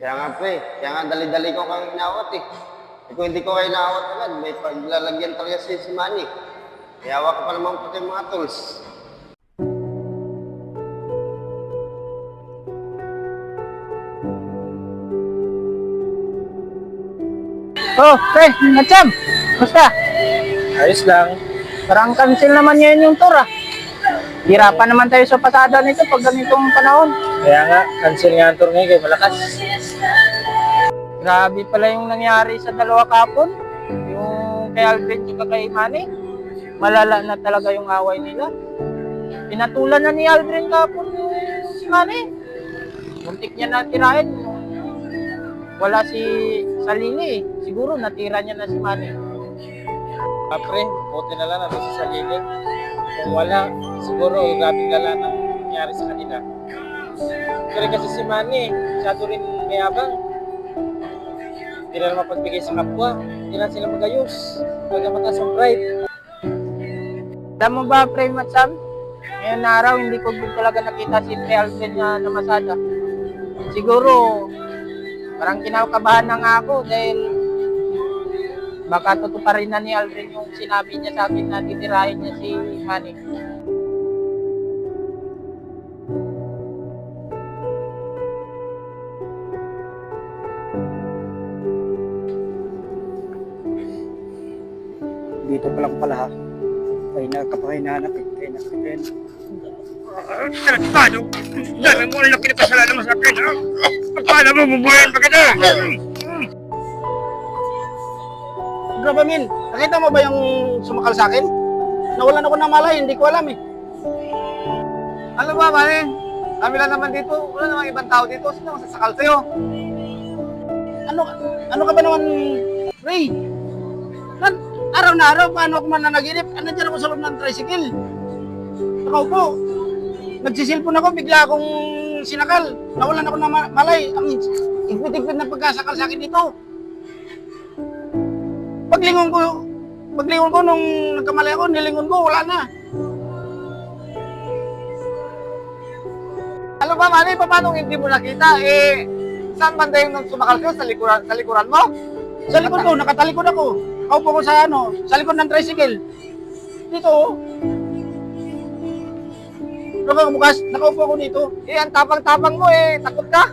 Kaya nga pre, kaya nga dali-dali ko kang inawat eh. Kung hindi ko kayo inaawat agad, may paglalagyan talaga si Manny. Kaya hawak ko pa naman pati yung mga tools. Oh, pre, Natcham, basta. Ayos lang. Parang cancel naman ngayon yung tour ah. Hirapan naman tayo sa pasada nito pag ganitong panahon. Kaya nga, cancel nga ang tour ngayon kay malakas. Grabe pala yung nangyari sa dalawa kapon. Yung kay Alfred at kay Manny. Malala na talaga yung away nila. Pinatulan na ni Alfred kapon yung si Manny. Muntik niya na tirahin. Wala si Salili. Siguro natira niya na si Manny. Pre, buti na lang natin si Salili. Kung wala, siguro grabing gala nang nangyari sa kanila. Pero kasi si Manny, masyado rin mayabang. Hindi na naman mapagbigay sa kapwa. Hindi na sila magayos. Huwag na mataas ang pride. Alam mo ba, Pre Matsam? Ngayon na araw, hindi ko din talaga nakita si Pre Alfred na namasada. Siguro, parang kinakabahan na nga ako dahil baka tutuparin na ni Alfred yung sinabi niya sa akin na titirahin niya si Manny. Dito pa lang pala ha. Ay nakapahinahanap eh. Kaya nakapahinahanap. Paano? Dami mo ang laki na kasalanan mo sa akin, ha? Paano mo bubuhayin pa kita? Grabe Min, nakita mo ba yung sumakal sa akin? Nawalan ako ng malay, hindi ko alam eh. Ano ba, mani? Kami lang naman dito. Wala namang ibang tao dito. Sino naman sasakal sa'yo? Ano ka ba naman, Ray? Araw na araw, paano ako mananaginip? Nandiyan ako sa loob ng tricycle. Nakaupo. Nagsisilpon ako, bigla akong sinakal. Nawalan ako ng malay. Ang igpit-igpit na pagkasakal sa akin dito. Paglingon ko nung nagkamali ako, nilingon ko, wala na. Ano ba, mani? Paano hindi mo nakita? Saan banda yung sumakal sa'yo? Sa likuran mo? Sa likod ko, nakatalikod ako. Nakaupo ko sa likod ng tricycle. Dito, oh. Bukas, nakaupo ako dito. Ang tapang-tapang mo, takot ka.